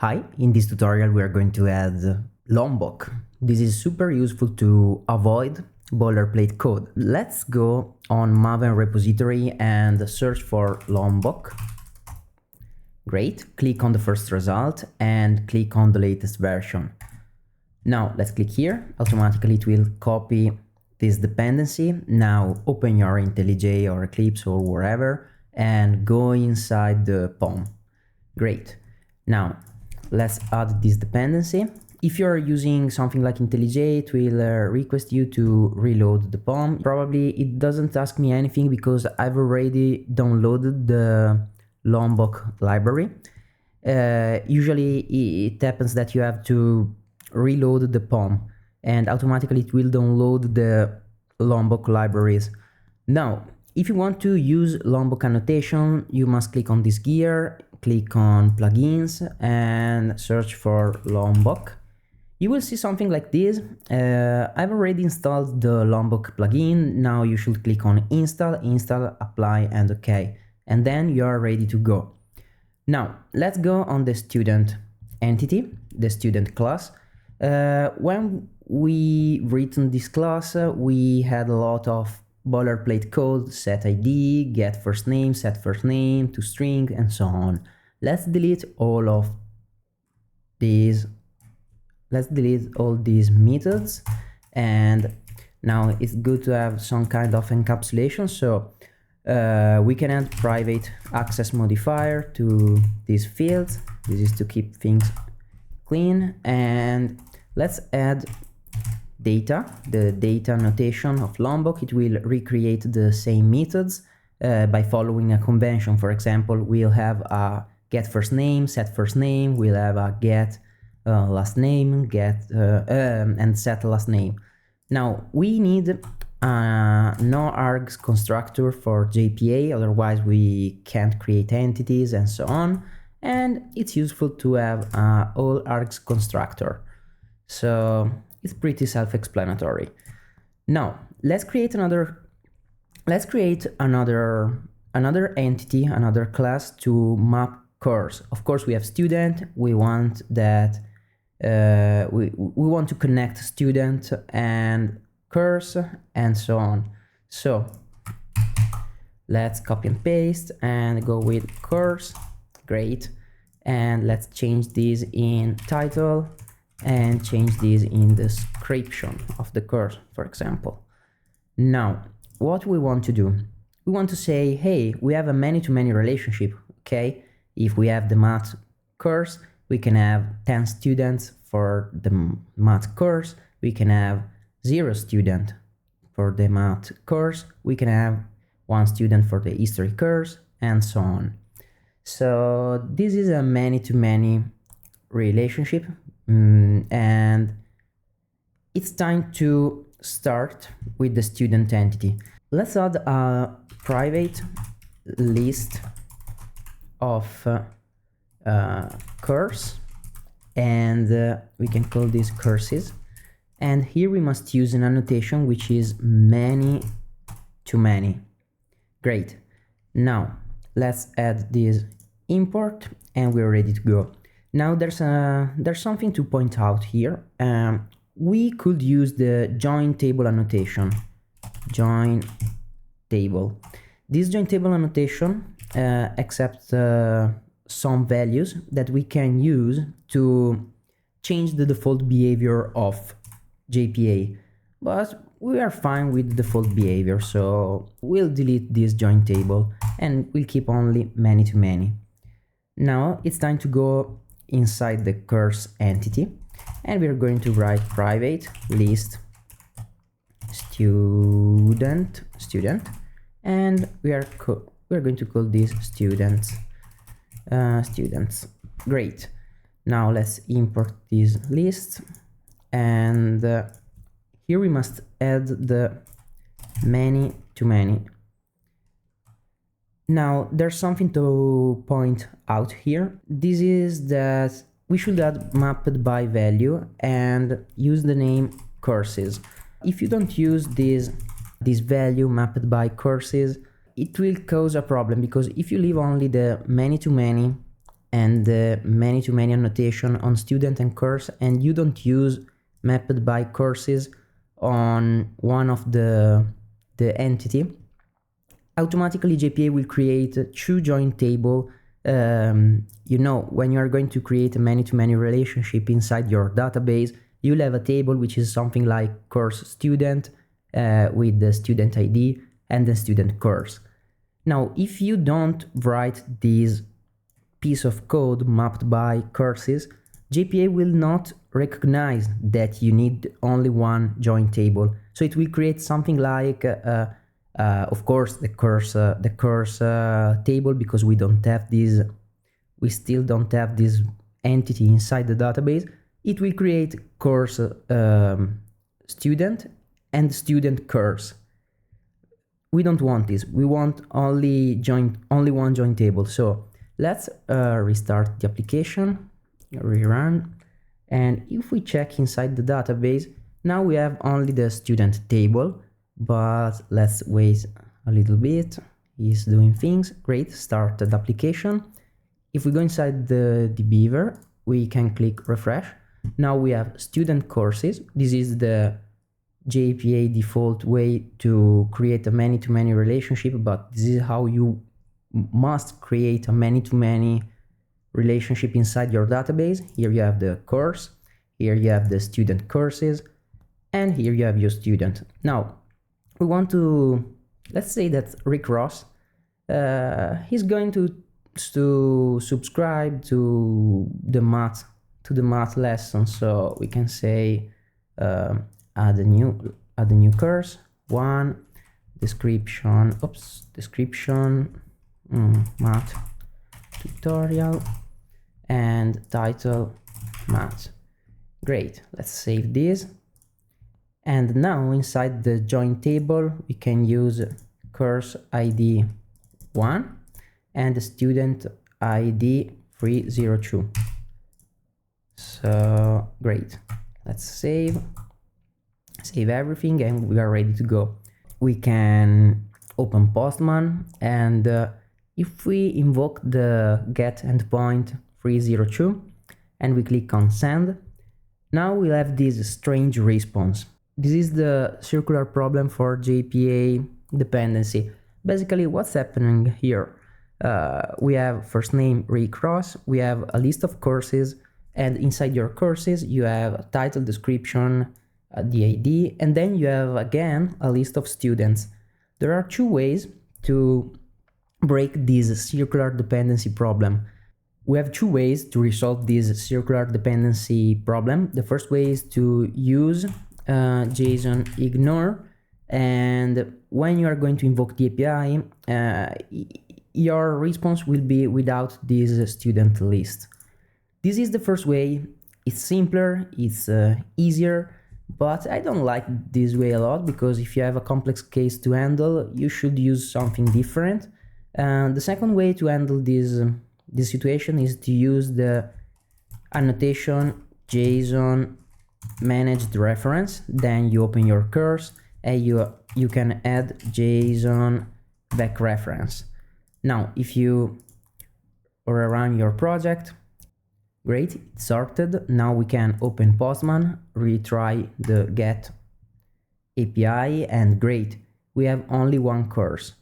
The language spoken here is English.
Hi, in this tutorial we are going to add Lombok. This is super useful to avoid boilerplate code. Let's go on Maven repository and search for Lombok. Great, click on the first result and click on the latest version. Now let's click here, automatically it will copy this dependency. Now open your IntelliJ or Eclipse or wherever and go inside the POM. Great, now let's add this dependency. If you're using something like IntelliJ, it will request you to reload the POM. Probably it doesn't ask me anything because I've already downloaded the Lombok library. Usually it happens that you have to reload the POM and automatically it will download the Lombok libraries. Now, if you want to use Lombok annotation, you must click on this gear, click on plugins and search for Lombok. You will see something like this. I've already installed the Lombok plugin. Now you should click on install, apply and OK. And then you are ready to go. Now let's go on the student entity, the student class. When we written this class, we had a lot of boilerplate code, set ID, get first name, set first name, to string, and so on. Let's delete all of these. Let's delete all these methods, and now it's good to have some kind of encapsulation. So we can add private access modifier to these fields. This is to keep things clean, and let's add data, the data notation of Lombok. It will recreate the same methods by following a convention. For example, we'll have a get first name, set first name, we'll have a get last name, get and set last name. Now we need a no args constructor for JPA, otherwise we can't create entities and so on, and it's useful to have a all args constructor. So it's pretty self-explanatory. Now let's create another entity, another class to map course. Of course, we have student. We want that we want to connect student and course and so on. So let's copy and paste and go with course. Great, and let's change this in title and change this in the description of the course, for example. Now, what we want to do, we want to say, hey, we have a many-to-many relationship, okay? If we have the math course, we can have 10 students for the math course, we can have 0 student for the math course, we can have 1 student for the history course, and so on. So this is a many-to-many relationship. And it's time to start with the student entity. Let's add a private list of course, and we can call these courses. And here we must use an annotation which is many to many. Great. Now let's add this import and we're ready to go. Now there's something to point out here. We could use the join table annotation. Join table. This join table annotation accepts some values that we can use to change the default behavior of JPA. But we are fine with the default behavior, so we'll delete this join table and we'll keep only many to many. Now it's time to go inside the course entity, and we're going to write private list student, and we're going to call this students. Great. Now let's import this list, and here we must add the many to many. Now there's something to point out here. This is that we should add mapped by value and use the name courses. If you don't use this value mapped by courses, it will cause a problem, because if you leave only the many to many and many-to-many annotation on student and course, and you don't use mapped by courses on one of the entity, automatically JPA will create two join table. You know, when you are going to create a many-to-many relationship inside your database, you'll have a table which is something like course student with the student ID and the student course. Now, if you don't write this piece of code mapped by courses, JPA will not recognize that you need only one join table. So it will create something like, of course, the course table, because we still don't have this entity inside the database. It will create course student and student course. We don't want this. We want only one join table. So let's restart the application, rerun, and if we check inside the database, now we have only the student table. But let's wait a little bit. He's doing things. Great. Start the application. If we go inside the beaver, we can click refresh. Now we have student courses. This is the JPA default way to create a many-to-many relationship, but this is how you must create a many-to-many relationship inside your database. Here you have the course, here you have the student courses, and here you have your student. Now we want to, let's say that Rick Ross, he's going to subscribe to the math lesson. So we can say add a new course, one description, math tutorial, and title math. Great, let's save this. And now inside the join table, we can use course ID 1 and the student ID 302. So great, let's save everything, and we are ready to go. We can open Postman, and if we invoke the get endpoint 302 and we click on send, now we'll have this strange response. This is the circular problem for JPA dependency. Basically, what's happening here? We have first name Rick Ross, we have a list of courses, and inside your courses you have a title, description, the ID, and then you have again a list of students. There are two ways to break this circular dependency problem. We have two ways to resolve this circular dependency problem. The first way is to use JSON ignore, and when you are going to invoke the API, your response will be without this student list. This is the first way. It's simpler, it's easier, but I don't like this way a lot, because if you have a complex case to handle, you should use something different. The second way to handle this situation is to use the annotation JSON managed reference. Then you open your course and you can add JSON back reference. Now if you run your project, great, it's sorted. Now we can open Postman, retry the get API, and great, we have only one course.